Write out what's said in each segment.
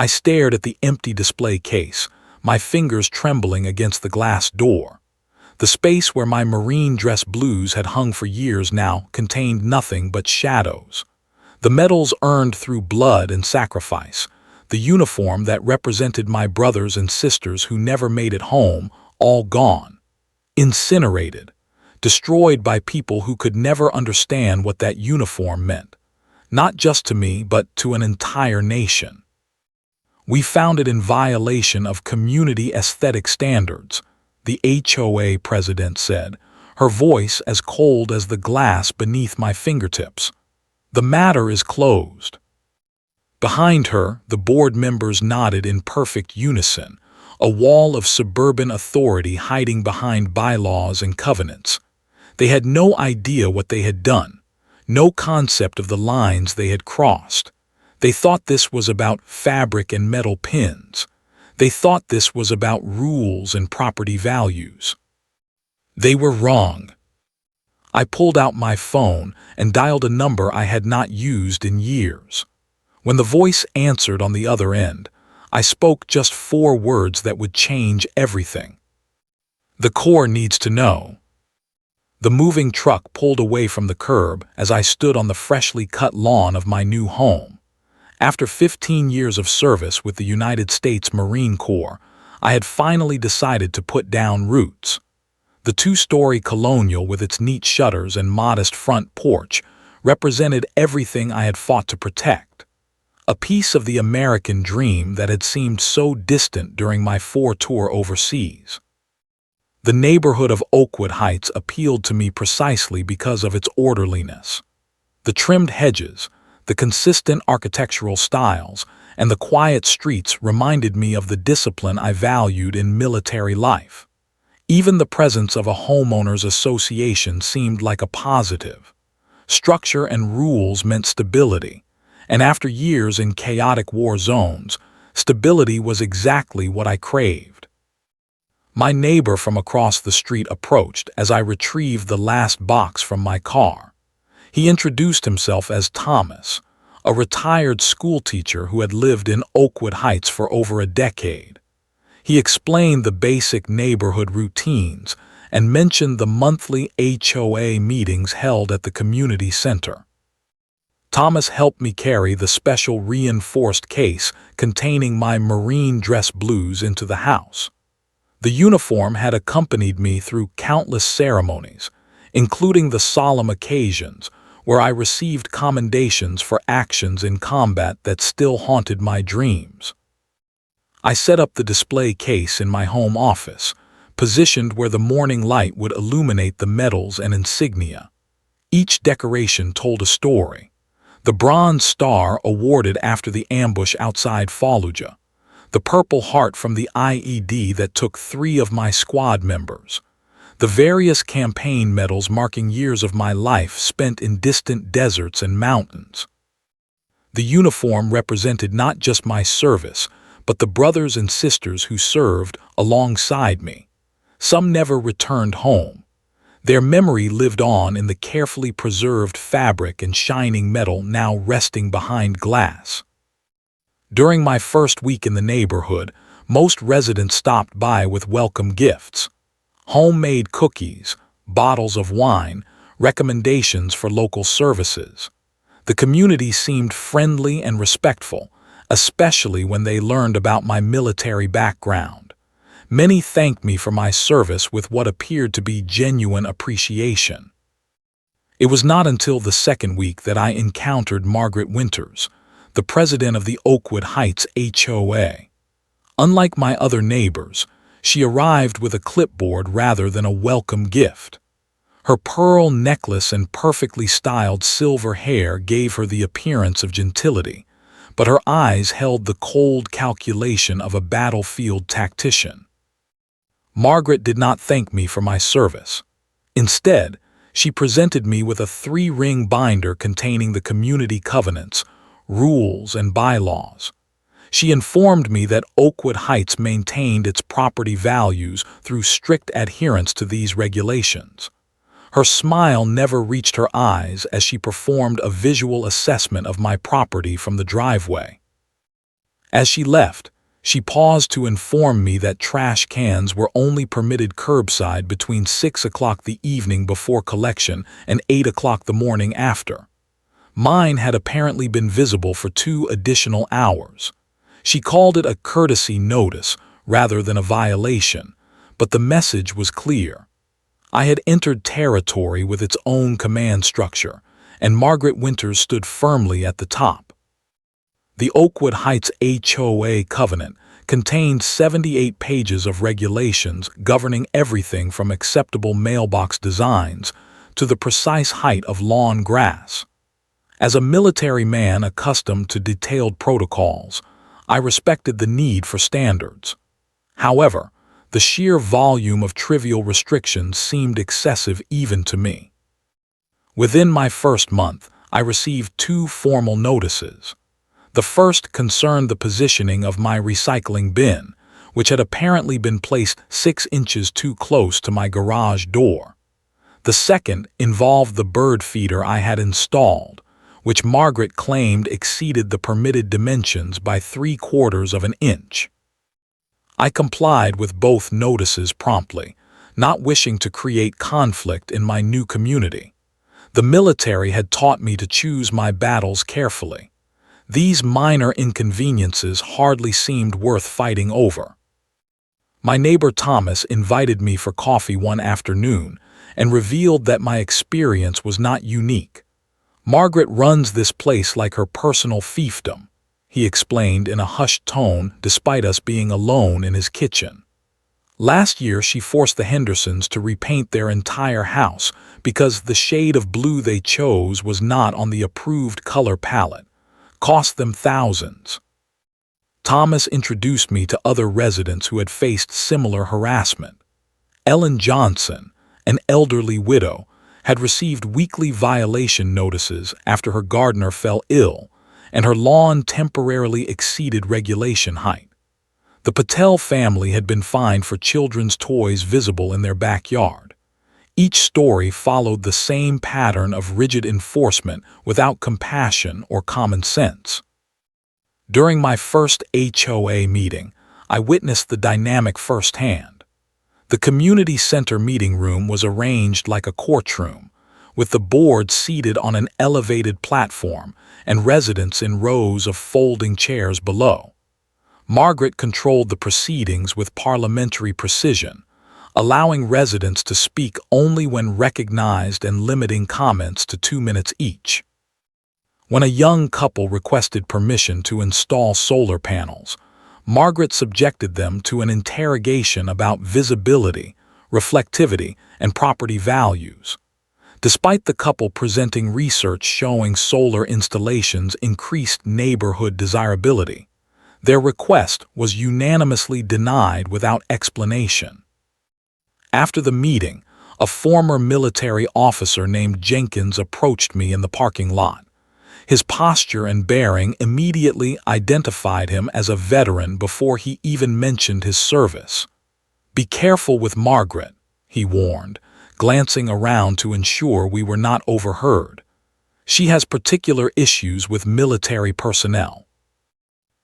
I stared at the empty display case, my fingers trembling against the glass door. The space where my marine dress blues had hung for years now contained nothing but shadows. The medals earned through blood and sacrifice, the uniform that represented my brothers and sisters who never made it home, all gone. Incinerated. Destroyed by people who could never understand what that uniform meant. Not just to me, but to an entire nation. We found it in violation of community aesthetic standards, the HOA president said, her voice as cold as the glass beneath my fingertips. The matter is closed. Behind her, the board members nodded in perfect unison, a wall of suburban authority hiding behind bylaws and covenants. They had no idea what they had done, no concept of the lines they had crossed. They thought this was about fabric and metal pins. They thought this was about rules and property values. They were wrong. I pulled out my phone and dialed a number I had not used in years. When the voice answered on the other end, I spoke just 4 words that would change everything. The Corps needs to know. The moving truck pulled away from the curb as I stood on the freshly cut lawn of my new home. After 15 years of service with the United States Marine Corps, I had finally decided to put down roots. The 2-story colonial with its neat shutters and modest front porch represented everything I had fought to protect. A piece of the American dream that had seemed so distant during my 4 tours overseas. The neighborhood of Oakwood Heights appealed to me precisely because of its orderliness. The trimmed hedges, the consistent architectural styles, and the quiet streets reminded me of the discipline I valued in military life. Even the presence of a homeowners association seemed like a positive. Structure and rules meant stability, and after years in chaotic war zones, stability was exactly what I craved. My neighbor from across the street approached as I retrieved the last box from my car. He introduced himself as Thomas, a retired schoolteacher who had lived in Oakwood Heights for over a decade. He explained the basic neighborhood routines and mentioned the monthly HOA meetings held at the community center. Thomas helped me carry the special reinforced case containing my marine dress blues into the house. The uniform had accompanied me through countless ceremonies, including the solemn occasions where I received commendations for actions in combat that still haunted my dreams. I set up the display case in my home office, positioned where the morning light would illuminate the medals and insignia. Each decoration told a story. The Bronze Star awarded after the ambush outside Fallujah, the Purple Heart from the IED that took 3 of my squad members, the various campaign medals marking years of my life spent in distant deserts and mountains. The uniform represented not just my service, but the brothers and sisters who served alongside me. Some never returned home. Their memory lived on in the carefully preserved fabric and shining metal now resting behind glass. During my first week in the neighborhood, most residents stopped by with welcome gifts. Homemade cookies, bottles of wine, recommendations for local services. The community seemed friendly and respectful, especially when they learned about my military background. Many thanked me for my service with what appeared to be genuine appreciation. It was not until the second week that I encountered Margaret Winters, the president of the Oakwood Heights HOA. Unlike my other neighbors, she arrived with a clipboard rather than a welcome gift. Her pearl necklace and perfectly styled silver hair gave her the appearance of gentility, but her eyes held the cold calculation of a battlefield tactician. Margaret did not thank me for my service. Instead, she presented me with a 3-ring binder containing the community covenants, rules, and bylaws. She informed me that Oakwood Heights maintained its property values through strict adherence to these regulations. Her smile never reached her eyes as she performed a visual assessment of my property from the driveway. As she left, she paused to inform me that trash cans were only permitted curbside between 6 o'clock the evening before collection and 8 o'clock the morning after. Mine had apparently been visible for 2 additional hours. She called it a courtesy notice rather than a violation, but the message was clear. I had entered territory with its own command structure, and Margaret Winters stood firmly at the top. The Oakwood Heights HOA covenant contained 78 pages of regulations governing everything from acceptable mailbox designs to the precise height of lawn grass. As a military man accustomed to detailed protocols, I respected the need for standards. However, the sheer volume of trivial restrictions seemed excessive even to me. Within my first month, I received 2 formal notices. The first concerned the positioning of my recycling bin, which had apparently been placed 6 inches too close to my garage door. The second involved the bird feeder I had installed, which Margaret claimed exceeded the permitted dimensions by 3/4 of an inch. I complied with both notices promptly, not wishing to create conflict in my new community. The military had taught me to choose my battles carefully. These minor inconveniences hardly seemed worth fighting over. My neighbor Thomas invited me for coffee one afternoon and revealed that my experience was not unique. "Margaret runs this place like her personal fiefdom," he explained in a hushed tone despite us being alone in his kitchen. "Last year she forced the Hendersons to repaint their entire house because the shade of blue they chose was not on the approved color palette. Cost them thousands." Thomas introduced me to other residents who had faced similar harassment. Ellen Johnson, an elderly widow, had received weekly violation notices after her gardener fell ill and her lawn temporarily exceeded regulation height. The Patel family had been fined for children's toys visible in their backyard. Each story followed the same pattern of rigid enforcement without compassion or common sense. During my first HOA meeting, I witnessed the dynamic firsthand. The community center meeting room was arranged like a courtroom, with the board seated on an elevated platform and residents in rows of folding chairs below. Margaret controlled the proceedings with parliamentary precision, allowing residents to speak only when recognized and limiting comments to 2 minutes each. When a young couple requested permission to install solar panels, Margaret subjected them to an interrogation about visibility, reflectivity, and property values. Despite the couple presenting research showing solar installations increased neighborhood desirability, their request was unanimously denied without explanation. After the meeting, a former military officer named Jenkins approached me in the parking lot. His posture and bearing immediately identified him as a veteran before he even mentioned his service. "Be careful with Margaret," he warned, glancing around to ensure we were not overheard. "She has particular issues with military personnel."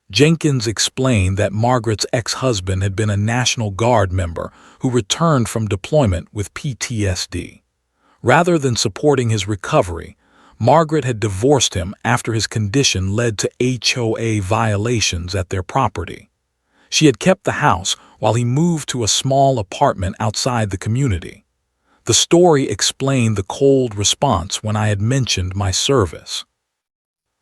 Jenkins explained that Margaret's ex-husband had been a National Guard member who returned from deployment with PTSD. Rather than supporting his recovery, Margaret had divorced him after his condition led to HOA violations at their property. She had kept the house while he moved to a small apartment outside the community. The story explained the cold response when I had mentioned my service.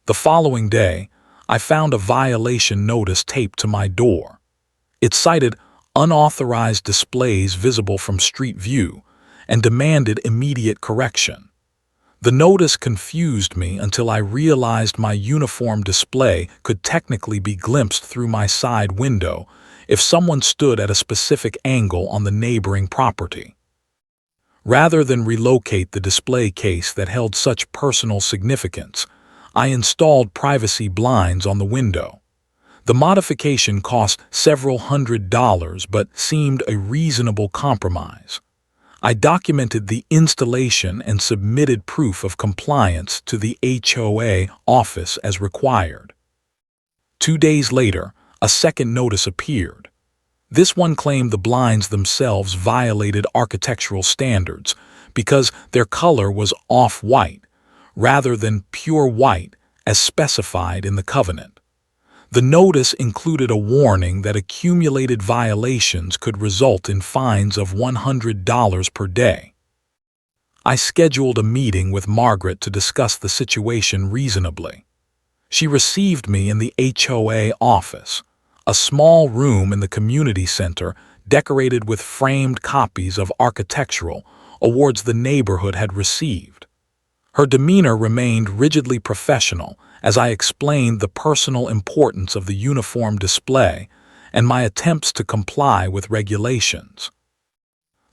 The following day, I found a violation notice taped to my door. It cited unauthorized displays visible from street view and demanded immediate correction. The notice confused me until I realized my uniform display could technically be glimpsed through my side window if someone stood at a specific angle on the neighboring property. Rather than relocate the display case that held such personal significance, I installed privacy blinds on the window. The modification cost several $100s but seemed a reasonable compromise. I documented the installation and submitted proof of compliance to the HOA office as required. 2 days later, a second notice appeared. This one claimed the blinds themselves violated architectural standards because their color was off-white rather than pure white as specified in the covenant. The notice included a warning that accumulated violations could result in fines of $100 per day. I scheduled a meeting with Margaret to discuss the situation reasonably. She received me in the HOA office, a small room in the community center decorated with framed copies of architectural awards the neighborhood had received. Her demeanor remained rigidly professional as I explained the personal importance of the uniform display and my attempts to comply with regulations.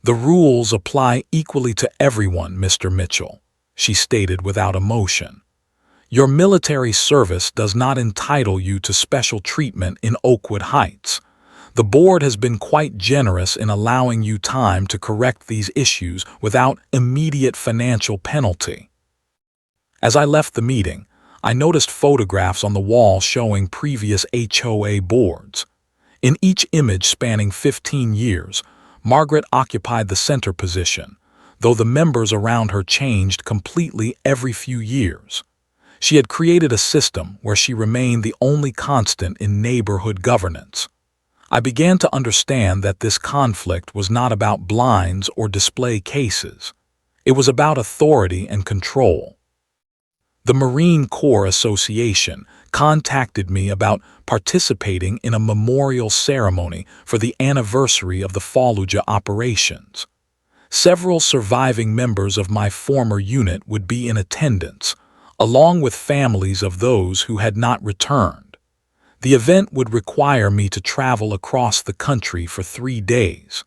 "The rules apply equally to everyone, Mr. Mitchell," she stated without emotion. "Your military service does not entitle you to special treatment in Oakwood Heights. The board has been quite generous in allowing you time to correct these issues without immediate financial penalty." As I left the meeting, I noticed photographs on the wall showing previous HOA boards. In each image spanning 15 years, Margaret occupied the center position, though the members around her changed completely every few years. She had created a system where she remained the only constant in neighborhood governance. I began to understand that this conflict was not about blinds or display cases. It was about authority and control. The Marine Corps Association contacted me about participating in a memorial ceremony for the anniversary of the Fallujah operations. Several surviving members of my former unit would be in attendance, along with families of those who had not returned. The event would require me to travel across the country for 3 days.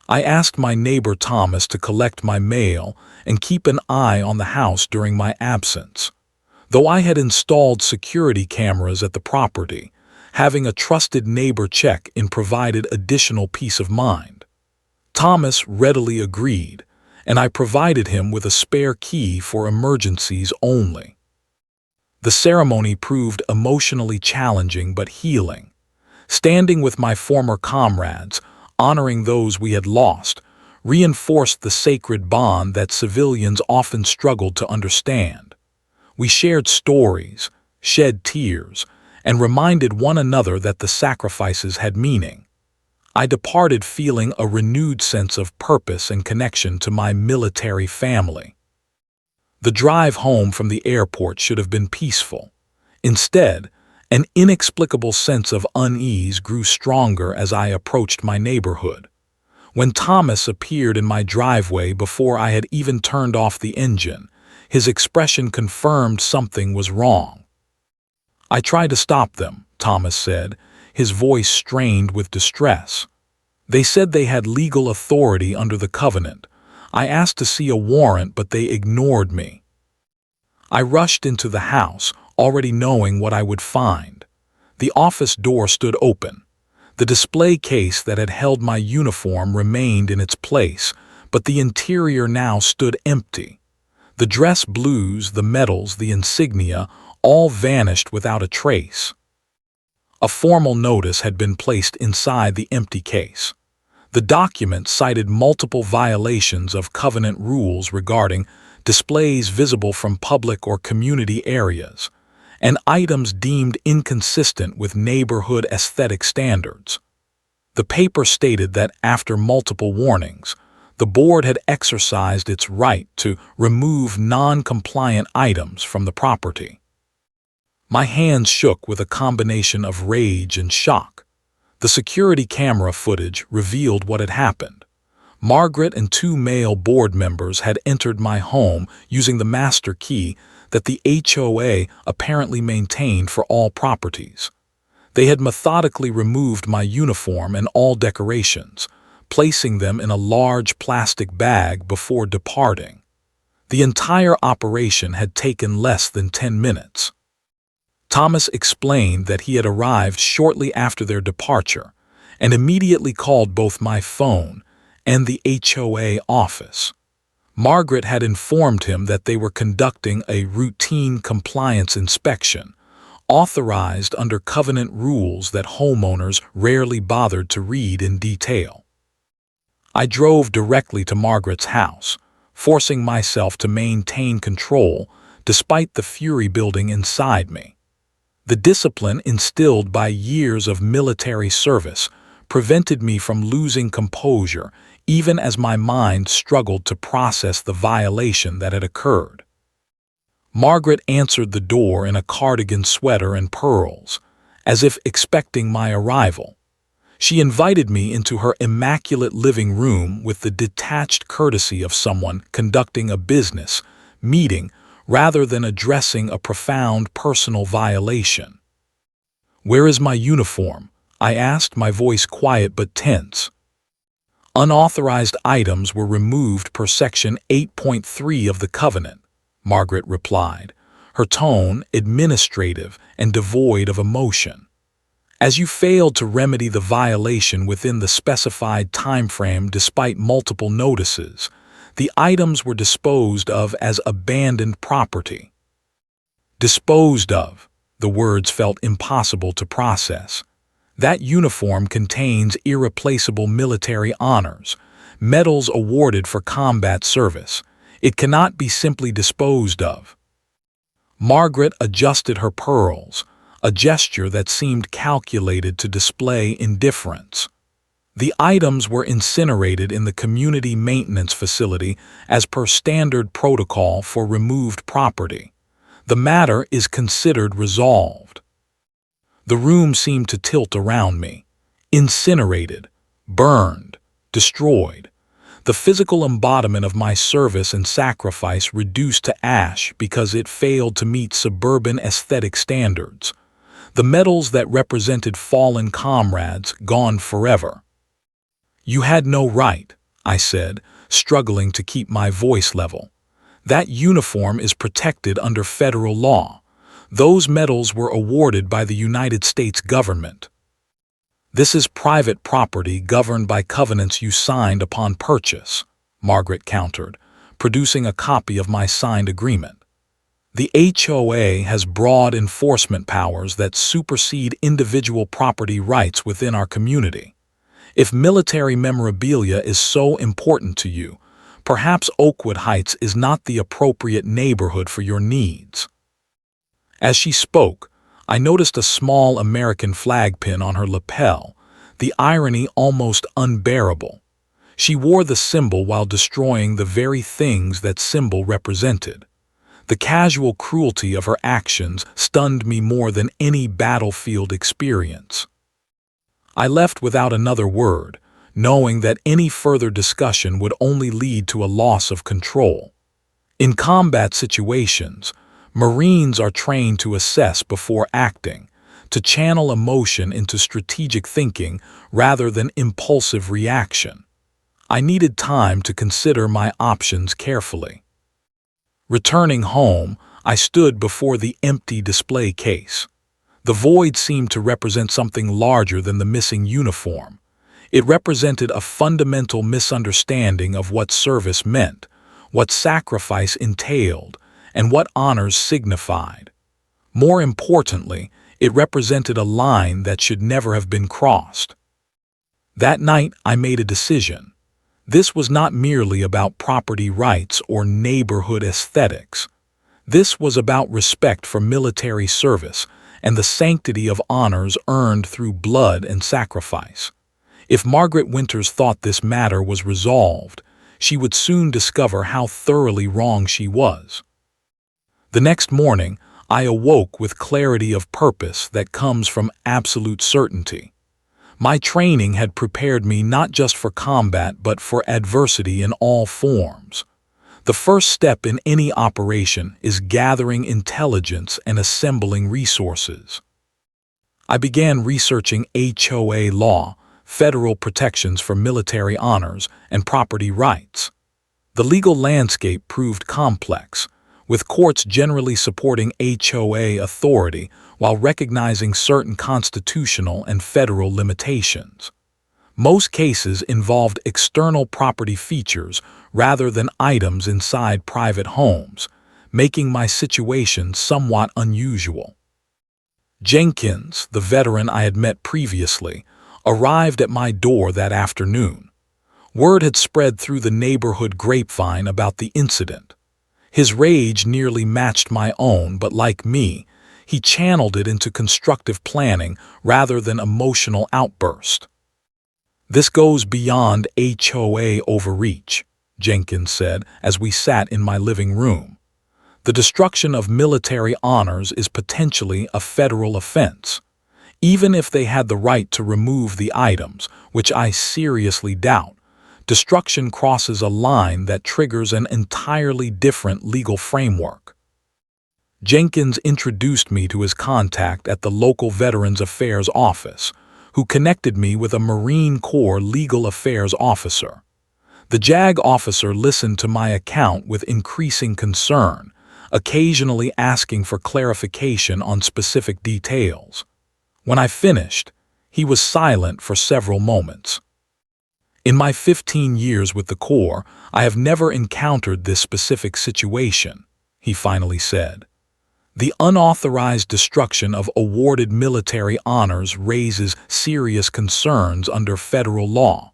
I asked my neighbor Thomas to collect my mail and keep an eye on the house during my absence. Though I had installed security cameras at the property, having a trusted neighbor check in provided additional peace of mind. Thomas readily agreed, and I provided him with a spare key for emergencies only. The ceremony proved emotionally challenging but healing. Standing with my former comrades, honoring those we had lost, reinforced the sacred bond that civilians often struggled to understand. We shared stories, shed tears, and reminded one another that the sacrifices had meaning. I departed feeling a renewed sense of purpose and connection to my military family. The drive home from the airport should have been peaceful. Instead, an inexplicable sense of unease grew stronger as I approached my neighborhood. When Thomas appeared in my driveway before I had even turned off the engine, his expression confirmed something was wrong. "I tried to stop them," Thomas said, his voice strained with distress. "They said they had legal authority under the covenant. I asked to see a warrant, but they ignored me." I rushed into the house, already knowing what I would find. The office door stood open. The display case that had held my uniform remained in its place, but the interior now stood empty. The dress blues, the medals, the insignia, all vanished without a trace. A formal notice had been placed inside the empty case. The document cited multiple violations of covenant rules regarding displays visible from public or community areas, and items deemed inconsistent with neighborhood aesthetic standards. The paper stated that after multiple warnings, the board had exercised its right to remove non-compliant items from the property. My hands shook with a combination of rage and shock. The security camera footage revealed what had happened. Margaret and 2 male board members had entered my home using the master key that the HOA apparently maintained for all properties. They had methodically removed my uniform and all decorations, placing them in a large plastic bag before departing. The entire operation had taken less than 10 minutes. Thomas explained that he had arrived shortly after their departure and immediately called both my phone and the HOA office. Margaret had informed him that they were conducting a routine compliance inspection, authorized under covenant rules that homeowners rarely bothered to read in detail. I drove directly to Margaret's house, forcing myself to maintain control despite the fury building inside me. The discipline instilled by years of military service prevented me from losing composure even as my mind struggled to process the violation that had occurred. Margaret answered the door in a cardigan sweater and pearls, as if expecting my arrival. She invited me into her immaculate living room with the detached courtesy of someone conducting a business meeting rather than addressing a profound personal violation. "Where is my uniform?" I asked, my voice quiet but tense. "Unauthorized items were removed per Section 8.3 of the Covenant," Margaret replied, her tone administrative and devoid of emotion. "As you failed to remedy the violation within the specified timeframe despite multiple notices, the items were disposed of as abandoned property." Disposed of. The words felt impossible to process. That uniform contains irreplaceable military honors, medals awarded for combat service. It cannot be simply disposed of. Margaret adjusted her pearls, a gesture that seemed calculated to display indifference. "The items were incinerated in the community maintenance facility as per standard protocol for removed property. The matter is considered resolved." The room seemed to tilt around me. Incinerated, burned, destroyed. The physical embodiment of my service and sacrifice reduced to ash because it failed to meet suburban aesthetic standards. The medals that represented fallen comrades gone forever. "You had no right," I said, struggling to keep my voice level. "That uniform is protected under federal law. Those medals were awarded by the United States government." "This is private property governed by covenants you signed upon purchase," Margaret countered, producing a copy of my signed agreement. "The HOA has broad enforcement powers that supersede individual property rights within our community. If military memorabilia is so important to you, perhaps Oakwood Heights is not the appropriate neighborhood for your needs." As she spoke, I noticed a small American flag pin on her lapel, the irony almost unbearable. She wore the symbol while destroying the very things that symbol represented. The casual cruelty of her actions stunned me more than any battlefield experience. I left without another word, knowing that any further discussion would only lead to a loss of control. In combat situations, Marines are trained to assess before acting, to channel emotion into strategic thinking rather than impulsive reaction. I needed time to consider my options carefully. Returning home, I stood before the empty display case. The void seemed to represent something larger than the missing uniform. It represented a fundamental misunderstanding of what service meant, what sacrifice entailed, and what honors signified. More importantly, it represented a line that should never have been crossed. That night, I made a decision. This was not merely about property rights or neighborhood aesthetics. This was about respect for military service and the sanctity of honors earned through blood and sacrifice. If Margaret Winters thought this matter was resolved, she would soon discover how thoroughly wrong she was. The next morning, I awoke with clarity of purpose that comes from absolute certainty. My training had prepared me not just for combat but for adversity in all forms. The first step in any operation is gathering intelligence and assembling resources. I began researching HOA law, federal protections for military honors, and property rights. The legal landscape proved complex, with courts generally supporting HOA authority while recognizing certain constitutional and federal limitations. Most cases involved external property features rather than items inside private homes, making my situation somewhat unusual. Jenkins, the veteran I had met previously, arrived at my door that afternoon. Word had spread through the neighborhood grapevine about the incident. His rage nearly matched my own, but like me, he channeled it into constructive planning rather than emotional outburst. "This goes beyond HOA overreach," Jenkins said as we sat in my living room. "The destruction of military honors is potentially a federal offense. Even if they had the right to remove the items, which I seriously doubt, destruction crosses a line that triggers an entirely different legal framework." Jenkins introduced me to his contact at the local Veterans Affairs office, who connected me with a Marine Corps legal affairs officer. The JAG officer listened to my account with increasing concern, occasionally asking for clarification on specific details. When I finished, he was silent for several moments. "In my 15 years with the Corps, I have never encountered this specific situation," he finally said. "The unauthorized destruction of awarded military honors raises serious concerns under federal law.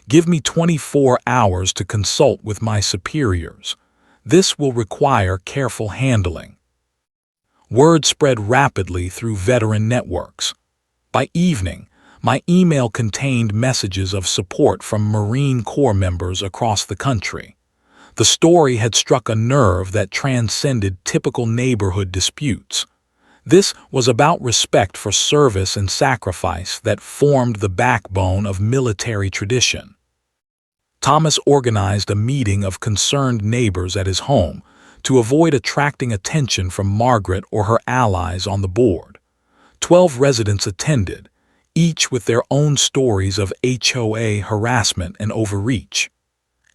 Give me 24 hours to consult with my superiors. This will require careful handling." Word spread rapidly through veteran networks. By evening, my email contained messages of support from Marine Corps members across the country. The story had struck a nerve that transcended typical neighborhood disputes. This was about respect for service and sacrifice that formed the backbone of military tradition. Thomas organized a meeting of concerned neighbors at his home to avoid attracting attention from Margaret or her allies on the board. 12 residents attended, each with their own stories of HOA harassment and overreach.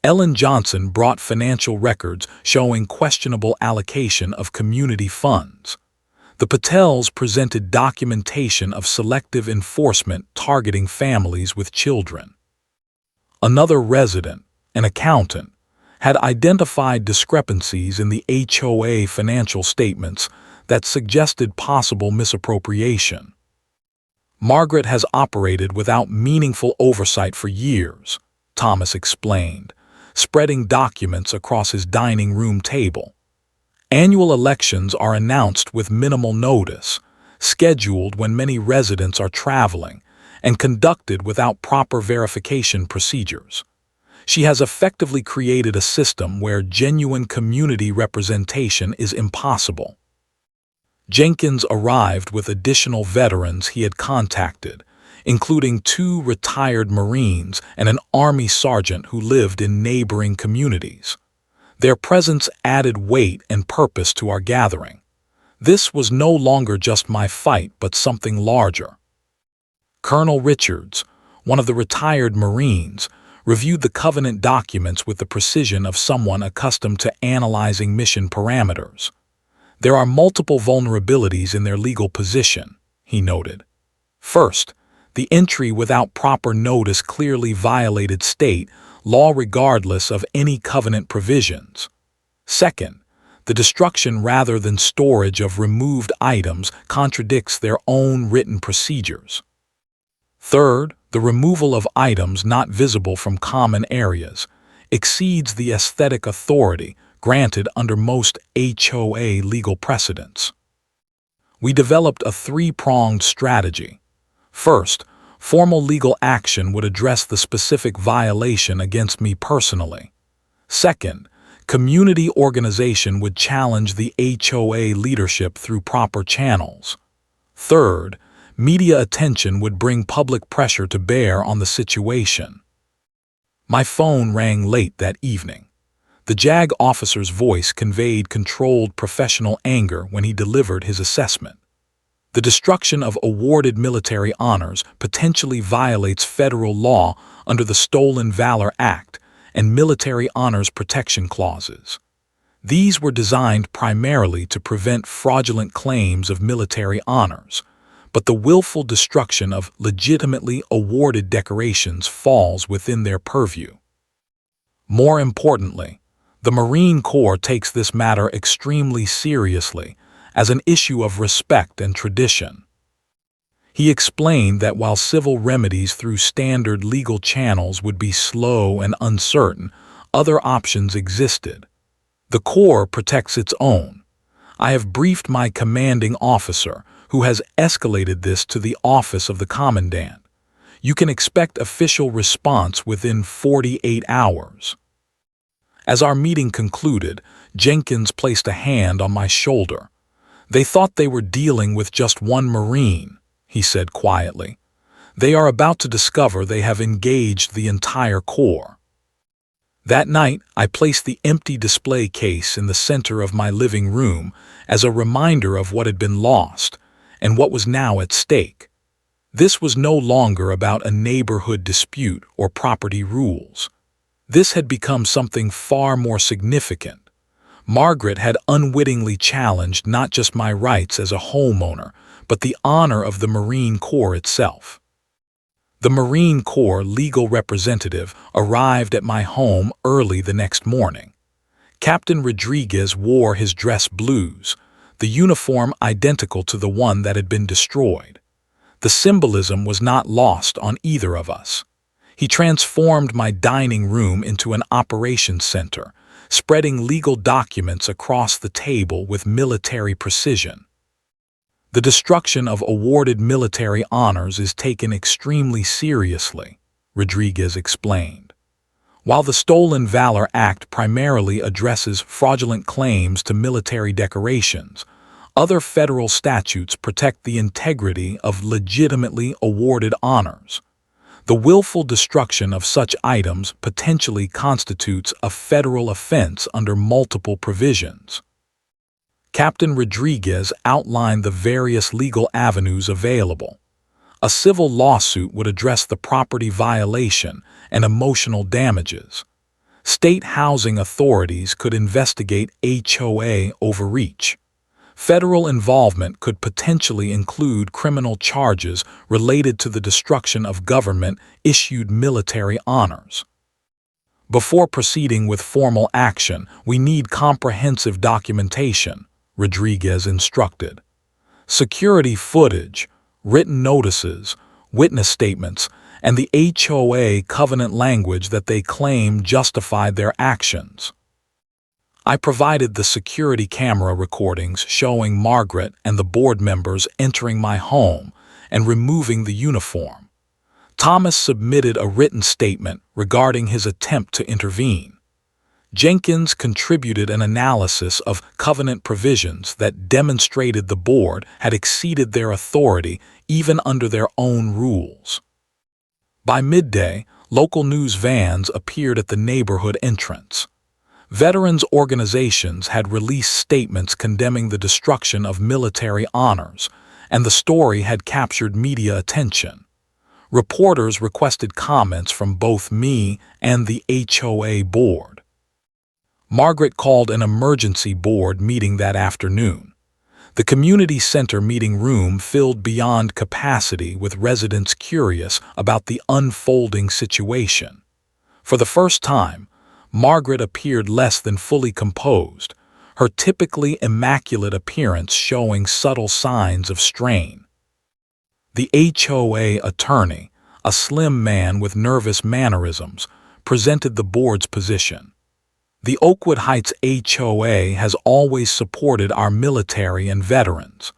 Ellen Johnson brought financial records showing questionable allocation of community funds. The Patels presented documentation of selective enforcement targeting families with children. Another resident, an accountant, had identified discrepancies in the HOA financial statements that suggested possible misappropriation. "Margaret has operated without meaningful oversight for years," Thomas explained, spreading documents across his dining room table. "Annual elections are announced with minimal notice, scheduled when many residents are traveling, and conducted without proper verification procedures. She has effectively created a system where genuine community representation is impossible." Jenkins arrived with additional veterans he had contacted, including 2 retired Marines and an Army sergeant who lived in neighboring communities. Their presence added weight and purpose to our gathering. This was no longer just my fight, but something larger. Colonel Richards, one of the retired Marines, reviewed the covenant documents with the precision of someone accustomed to analyzing mission parameters. "There are multiple vulnerabilities in their legal position," he noted. "First, the entry without proper notice clearly violated state law regardless of any covenant provisions. Second, the destruction rather than storage of removed items contradicts their own written procedures. Third, the removal of items not visible from common areas exceeds the aesthetic authority granted under most HOA legal precedents." We developed a 3-pronged strategy. First, formal legal action would address the specific violation against me personally. Second, community organization would challenge the HOA leadership through proper channels. Third, media attention would bring public pressure to bear on the situation. My phone rang late that evening. The JAG officer's voice conveyed controlled professional anger when he delivered his assessment. "The destruction of awarded military honors potentially violates federal law under the Stolen Valor Act and military honors protection clauses. These were designed primarily to prevent fraudulent claims of military honors, but the willful destruction of legitimately awarded decorations falls within their purview. More importantly, the Marine Corps takes this matter extremely seriously as an issue of respect and tradition. He explained that while civil remedies through standard legal channels would be slow and uncertain, other options existed. The Corps protects its own. I have briefed my commanding officer, who has escalated this to the office of the commandant. You can expect official response within 48 hours. As our meeting concluded, Jenkins placed a hand on my shoulder. They thought they were dealing with just one Marine, he said quietly. They are about to discover they have engaged the entire Corps. That night, I placed the empty display case in the center of my living room as a reminder of what had been lost and what was now at stake. This was no longer about a neighborhood dispute or property rules. This had become something far more significant. Margaret had unwittingly challenged not just my rights as a homeowner, but the honor of the Marine Corps itself. The Marine Corps legal representative arrived at my home early the next morning. Captain Rodriguez wore his dress blues, the uniform identical to the one that had been destroyed. The symbolism was not lost on either of us. He transformed my dining room into an operations center, spreading legal documents across the table with military precision. The destruction of awarded military honors is taken extremely seriously, Rodriguez explained. While the Stolen Valor Act primarily addresses fraudulent claims to military decorations, other federal statutes protect the integrity of legitimately awarded honors. The willful destruction of such items potentially constitutes a federal offense under multiple provisions. Captain Rodriguez outlined the various legal avenues available. A civil lawsuit would address the property violation and emotional damages. State housing authorities could investigate HOA overreach. Federal involvement could potentially include criminal charges related to the destruction of government-issued military honors. Before proceeding with formal action, we need comprehensive documentation, Rodriguez instructed. Security footage, written notices, witness statements, and the HOA covenant language that they claim justified their actions. I provided the security camera recordings showing Margaret and the board members entering my home and removing the uniform. Thomas submitted a written statement regarding his attempt to intervene. Jenkins contributed an analysis of covenant provisions that demonstrated the board had exceeded their authority even under their own rules. By midday, local news vans appeared at the neighborhood entrance. Veterans organizations had released statements condemning the destruction of military honors, and the story had captured media attention. Reporters requested comments from both me and the HOA board. Margaret called an emergency board meeting that afternoon. The community center meeting room filled beyond capacity with residents curious about the unfolding situation. For the first time, Margaret appeared less than fully composed, her typically immaculate appearance showing subtle signs of strain. The HOA attorney, a slim man with nervous mannerisms, presented the board's position. The Oakwood Heights HOA has always supported our military and veterans.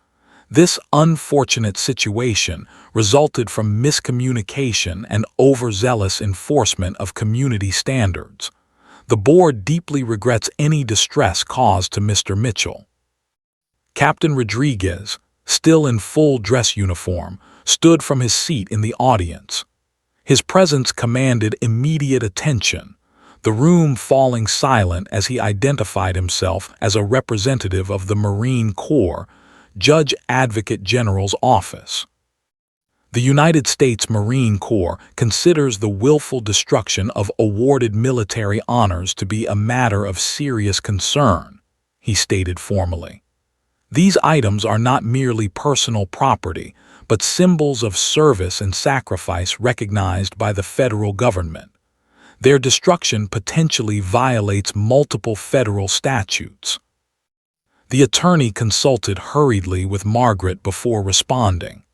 This unfortunate situation resulted from miscommunication and overzealous enforcement of community standards. The board deeply regrets any distress caused to Mr. Mitchell. Captain Rodriguez, still in full dress uniform, stood from his seat in the audience. His presence commanded immediate attention, the room falling silent as he identified himself as a representative of the Marine Corps, Judge Advocate General's office. The United States Marine Corps considers the willful destruction of awarded military honors to be a matter of serious concern, he stated formally. These items are not merely personal property, but symbols of service and sacrifice recognized by the federal government. Their destruction potentially violates multiple federal statutes. The attorney consulted hurriedly with Margaret before responding.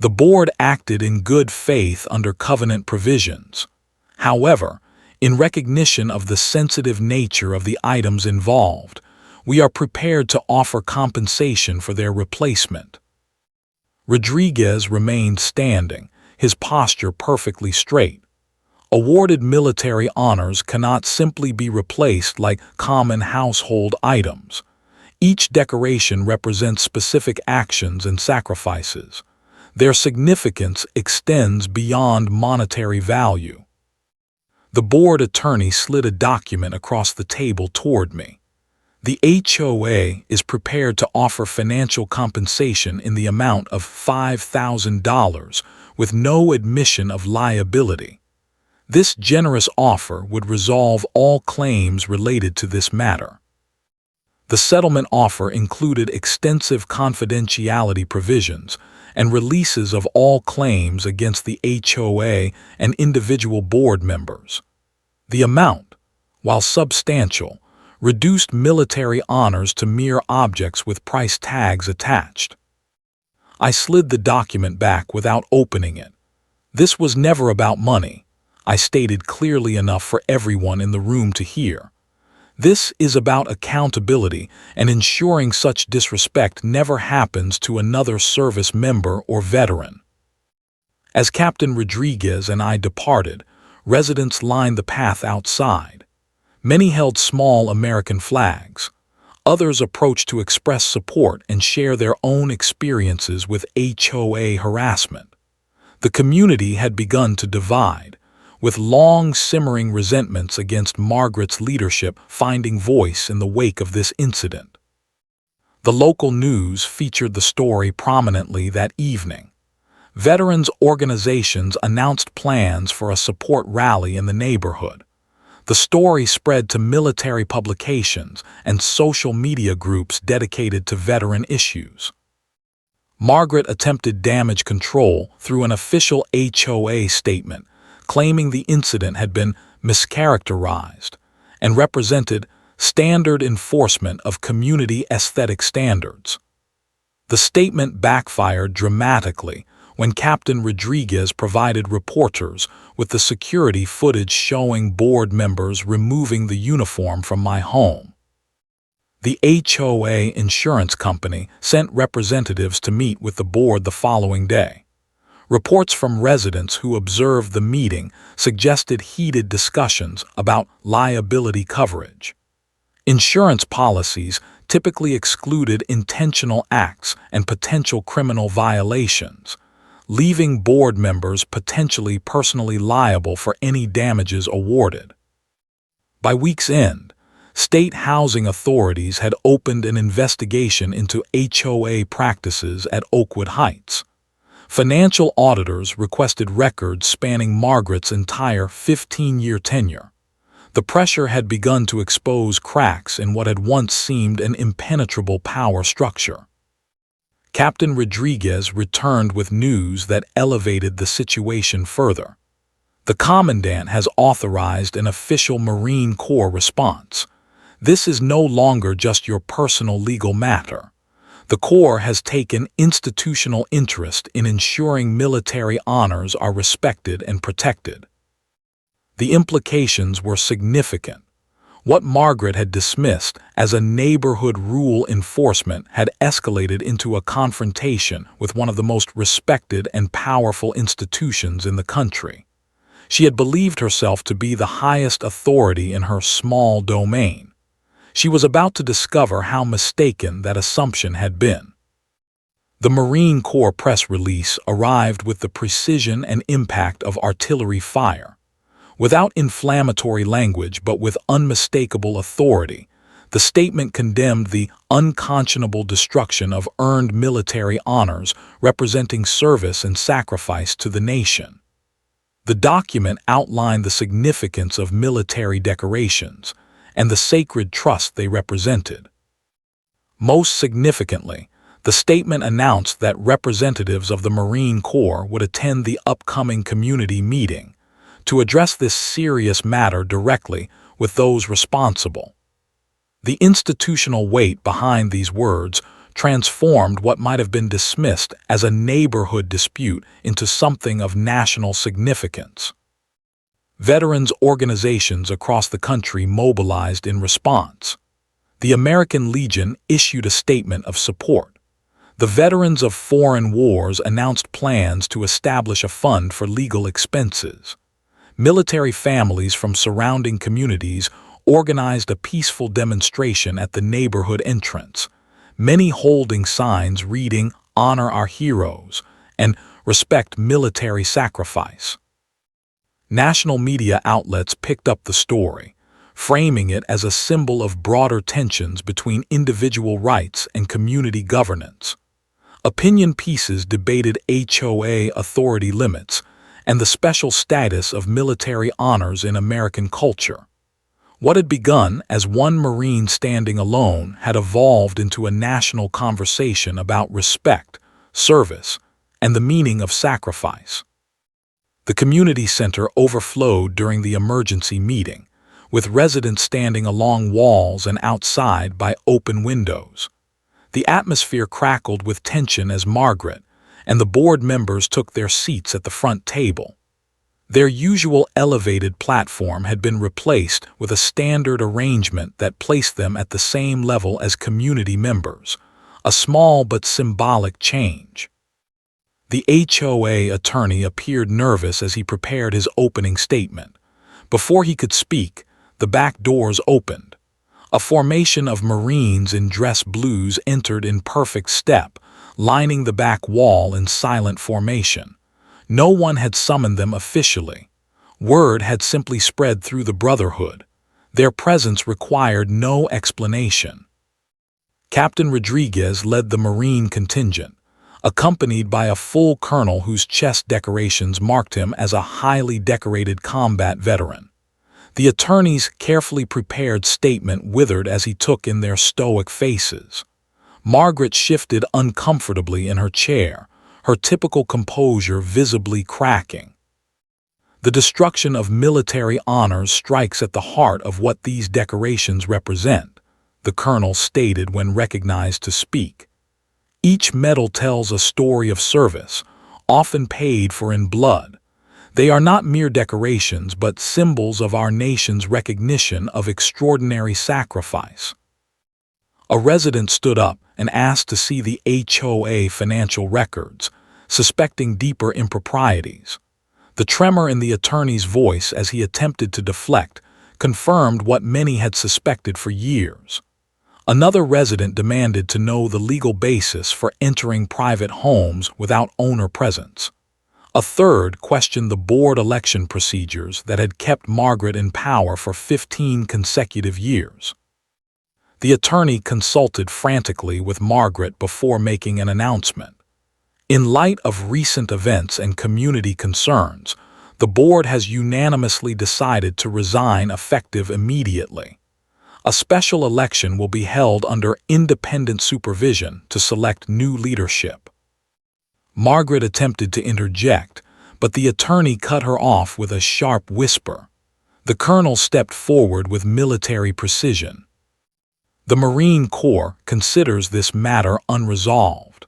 The board acted in good faith under covenant provisions. However, in recognition of the sensitive nature of the items involved, we are prepared to offer compensation for their replacement. Rodriguez remained standing, his posture perfectly straight. Awarded military honors cannot simply be replaced like common household items. Each decoration represents specific actions and sacrifices. Their significance extends beyond monetary value. The board attorney slid a document across the table toward me. The HOA is prepared to offer financial compensation in the amount of $5,000 with no admission of liability. This generous offer would resolve all claims related to this matter. The settlement offer included extensive confidentiality provisions and releases of all claims against the HOA and individual board members. The amount, while substantial, reduced military honors to mere objects with price tags attached. I slid the document back without opening it. This was never about money, I stated clearly enough for everyone in the room to hear. This is about accountability and ensuring such disrespect never happens to another service member or veteran. As Captain Rodriguez and I departed, residents lined the path outside. Many held small American flags. Others approached to express support and share their own experiences with HOA harassment. The community had begun to divide, with long simmering resentments against Margaret's leadership finding voice in the wake of this incident. The local news featured the story prominently that evening. Veterans organizations announced plans for a support rally in the neighborhood. The story spread to military publications and social media groups dedicated to veteran issues. Margaret attempted damage control through an official HOA statement, claiming the incident had been mischaracterized and represented standard enforcement of community aesthetic standards. The statement backfired dramatically when Captain Rodriguez provided reporters with the security footage showing board members removing the uniform from my home. The HOA insurance company sent representatives to meet with the board the following day. Reports from residents who observed the meeting suggested heated discussions about liability coverage. Insurance policies typically excluded intentional acts and potential criminal violations, leaving board members potentially personally liable for any damages awarded. By week's end, state housing authorities had opened an investigation into HOA practices at Oakwood Heights. Financial auditors requested records spanning Margaret's entire 15-year tenure. The pressure had begun to expose cracks in what had once seemed an impenetrable power structure. Captain Rodriguez returned with news that elevated the situation further. The Commandant has authorized an official Marine Corps response. This is no longer just your personal legal matter. The Corps has taken institutional interest in ensuring military honors are respected and protected. The implications were significant. What Margaret had dismissed as a neighborhood rule enforcement had escalated into a confrontation with one of the most respected and powerful institutions in the country. She had believed herself to be the highest authority in her small domain. She was about to discover how mistaken that assumption had been. The Marine Corps press release arrived with the precision and impact of artillery fire. Without inflammatory language but with unmistakable authority, the statement condemned the unconscionable destruction of earned military honors representing service and sacrifice to the nation. The document outlined the significance of military decorations and the sacred trust they represented. Most significantly, the statement announced that representatives of the Marine Corps would attend the upcoming community meeting to address this serious matter directly with those responsible. The institutional weight behind these words transformed what might have been dismissed as a neighborhood dispute into something of national significance. Veterans organizations across the country mobilized in response. The American Legion issued a statement of support. The veterans of foreign wars announced plans to establish a fund for legal expenses. Military families from surrounding communities organized a peaceful demonstration at the neighborhood entrance, many holding signs reading "Honor our heroes" and "Respect military sacrifice." National media outlets picked up the story, framing it as a symbol of broader tensions between individual rights and community governance. Opinion pieces debated HOA authority limits and the special status of military honors in American culture. What had begun as one Marine standing alone had evolved into a national conversation about respect, service, and the meaning of sacrifice. The community center overflowed during the emergency meeting, with residents standing along walls and outside by open windows. The atmosphere crackled with tension as Margaret and the board members took their seats at the front table. Their usual elevated platform had been replaced with a standard arrangement that placed them at the same level as community members, a small but symbolic change. The HOA attorney appeared nervous as he prepared his opening statement. Before he could speak, the back doors opened. A formation of Marines in dress blues entered in perfect step, lining the back wall in silent formation. No one had summoned them officially. Word had simply spread through the Brotherhood. Their presence required no explanation. Captain Rodriguez led the Marine contingent, accompanied by a full colonel whose chest decorations marked him as a highly decorated combat veteran. The attorney's carefully prepared statement withered as he took in their stoic faces. Margaret shifted uncomfortably in her chair, her typical composure visibly cracking. The destruction of military honors strikes at the heart of what these decorations represent, the colonel stated when recognized to speak. Each medal tells a story of service, often paid for in blood. They are not mere decorations but symbols of our nation's recognition of extraordinary sacrifice. A resident stood up and asked to see the HOA financial records, suspecting deeper improprieties. The tremor in the attorney's voice as he attempted to deflect confirmed what many had suspected for years. Another resident demanded to know the legal basis for entering private homes without owner presence. A third questioned the board election procedures that had kept Margaret in power for 15 consecutive years. The attorney consulted frantically with Margaret before making an announcement. In light of recent events and community concerns, the board has unanimously decided to resign effective immediately. A special election will be held under independent supervision to select new leadership. Margaret attempted to interject, but the attorney cut her off with a sharp whisper. The colonel stepped forward with military precision. The Marine Corps considers this matter unresolved.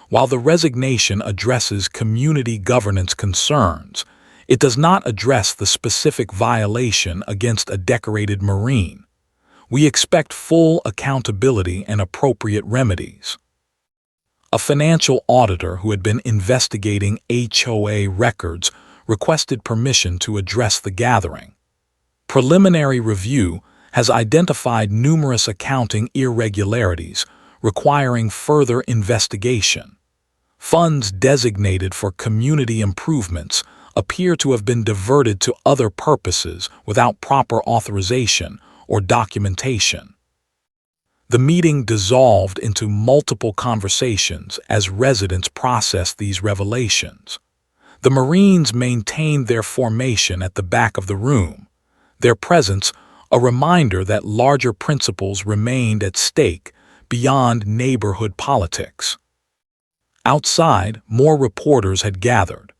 While the resignation addresses community governance concerns, it does not address the specific violation against a decorated Marine. We expect full accountability and appropriate remedies. A financial auditor who had been investigating HOA records requested permission to address the gathering. Preliminary review has identified numerous accounting irregularities requiring further investigation. Funds designated for community improvements appear to have been diverted to other purposes without proper authorization or documentation. The meeting dissolved into multiple conversations as residents processed these revelations. The Marines maintained their formation at the back of the room, their presence a reminder that larger principles remained at stake beyond neighborhood politics. Outside, more reporters had gathered.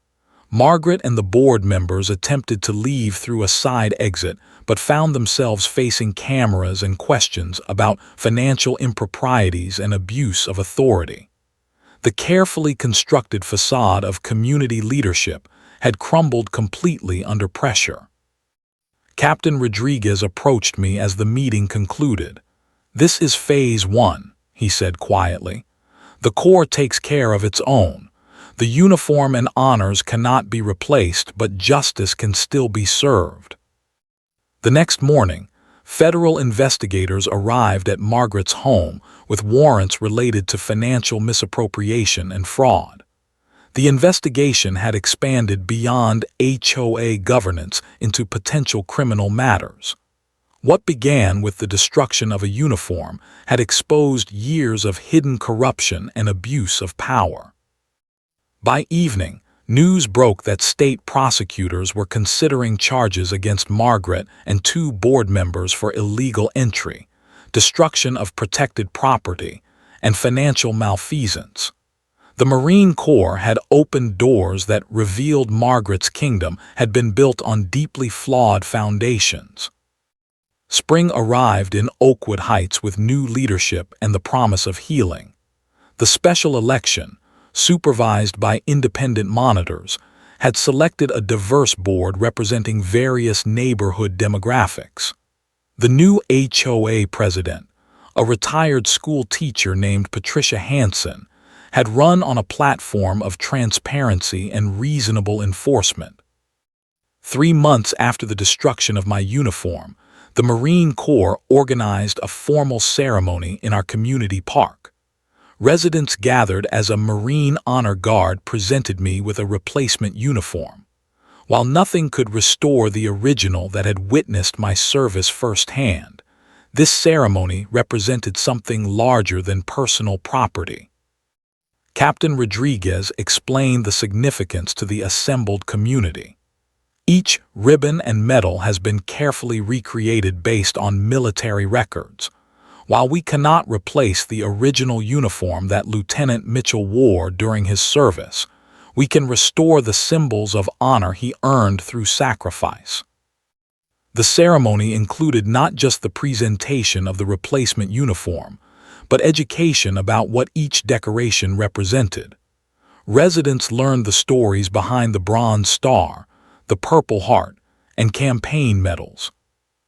Margaret and the board members attempted to leave through a side exit, but found themselves facing cameras and questions about financial improprieties and abuse of authority. The carefully constructed facade of community leadership had crumbled completely under pressure. Captain Rodriguez approached me as the meeting concluded. "This is Phase 1, he said quietly. "The Corps takes care of its own. The uniform and honors cannot be replaced, but justice can still be served." The next morning, federal investigators arrived at Margaret's home with warrants related to financial misappropriation and fraud. The investigation had expanded beyond HOA governance into potential criminal matters. What began with the destruction of a uniform had exposed years of hidden corruption and abuse of power. By evening, news broke that state prosecutors were considering charges against Margaret and 2 board members for illegal entry, destruction of protected property, and financial malfeasance. The Marine Corps had opened doors that revealed Margaret's kingdom had been built on deeply flawed foundations. Spring arrived in Oakwood Heights with new leadership and the promise of healing. The special election, supervised by independent monitors, had selected a diverse board representing various neighborhood demographics. The new HOA president, a retired school teacher named Patricia Hansen, had run on a platform of transparency and reasonable enforcement. 3 months after the destruction of my uniform, the Marine Corps organized a formal ceremony in our community park. Residents gathered as a Marine Honor Guard presented me with a replacement uniform. While nothing could restore the original that had witnessed my service firsthand, this ceremony represented something larger than personal property. Captain Rodriguez explained the significance to the assembled community. Each ribbon and medal has been carefully recreated based on military records. While we cannot replace the original uniform that Lieutenant Mitchell wore during his service, we can restore the symbols of honor he earned through sacrifice. The ceremony included not just the presentation of the replacement uniform, but education about what each decoration represented. Residents learned the stories behind the Bronze Star, the Purple Heart, and campaign medals.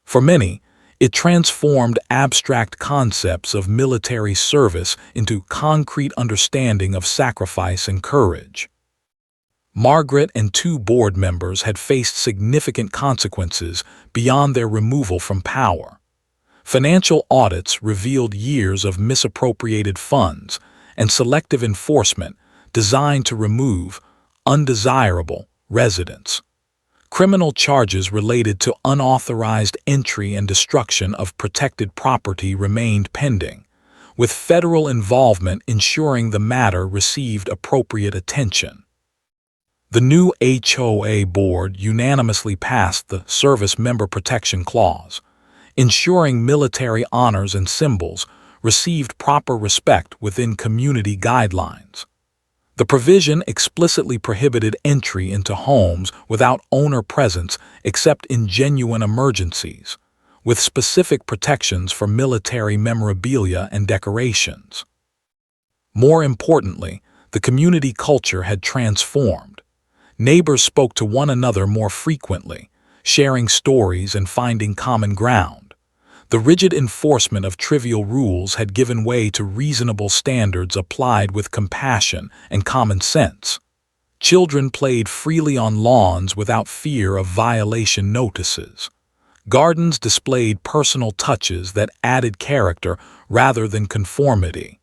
For many, it transformed abstract concepts of military service into concrete understanding of sacrifice and courage. Margaret and 2 board members had faced significant consequences beyond their removal from power. Financial audits revealed years of misappropriated funds and selective enforcement designed to remove undesirable residents. Criminal charges related to unauthorized entry and destruction of protected property remained pending, with federal involvement ensuring the matter received appropriate attention. The new HOA board unanimously passed the Service Member Protection Clause, ensuring military honors and symbols received proper respect within community guidelines. The provision explicitly prohibited entry into homes without owner presence except in genuine emergencies, with specific protections for military memorabilia and decorations. More importantly, the community culture had transformed. Neighbors spoke to one another more frequently, sharing stories and finding common ground. The rigid enforcement of trivial rules had given way to reasonable standards applied with compassion and common sense. Children played freely on lawns without fear of violation notices. Gardens displayed personal touches that added character rather than conformity.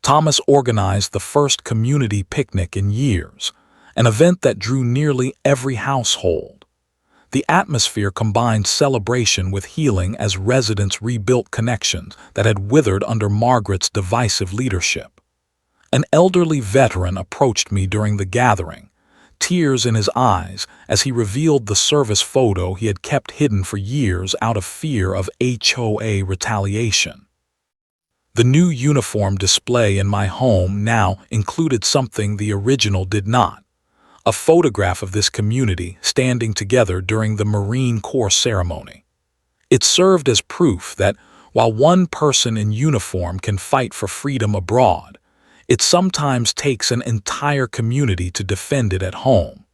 Thomas organized the first community picnic in years, an event that drew nearly every household. The atmosphere combined celebration with healing as residents rebuilt connections that had withered under Margaret's divisive leadership. An elderly veteran approached me during the gathering, tears in his eyes as he revealed the service photo he had kept hidden for years out of fear of HOA retaliation. The new uniform display in my home now included something the original did not: a photograph of this community standing together during the Marine Corps ceremony. It served as proof that while one person in uniform can fight for freedom abroad, it sometimes takes an entire community to defend it at home.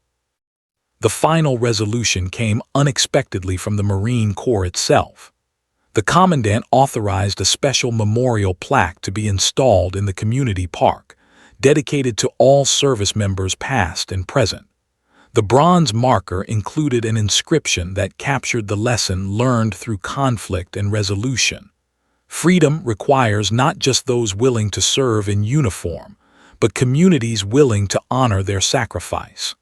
The final resolution came unexpectedly from the Marine Corps itself. The commandant authorized a special memorial plaque to be installed in the community park, dedicated to all service members past and present. The bronze marker included an inscription that captured the lesson learned through conflict and resolution. Freedom requires not just those willing to serve in uniform, but communities willing to honor their sacrifice.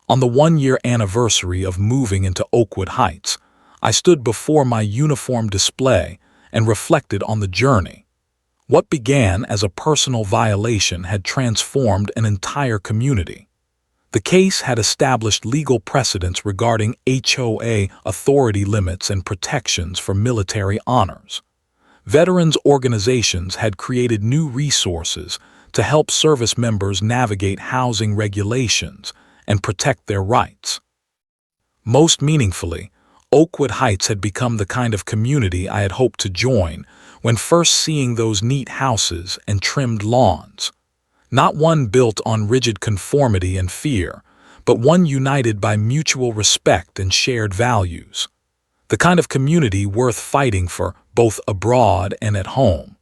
On the one-year anniversary of moving into Oakwood Heights, I stood before my uniform display and reflected on the journey. What began as a personal violation had transformed an entire community. The case had established legal precedents regarding HOA authority limits and protections for military honors. Veterans organizations had created new resources to help service members navigate housing regulations and protect their rights. Most meaningfully, Oakwood Heights had become the kind of community I had hoped to join when first seeing those neat houses and trimmed lawns. Not one built on rigid conformity and fear, but one united by mutual respect and shared values. The kind of community worth fighting for both abroad and at home.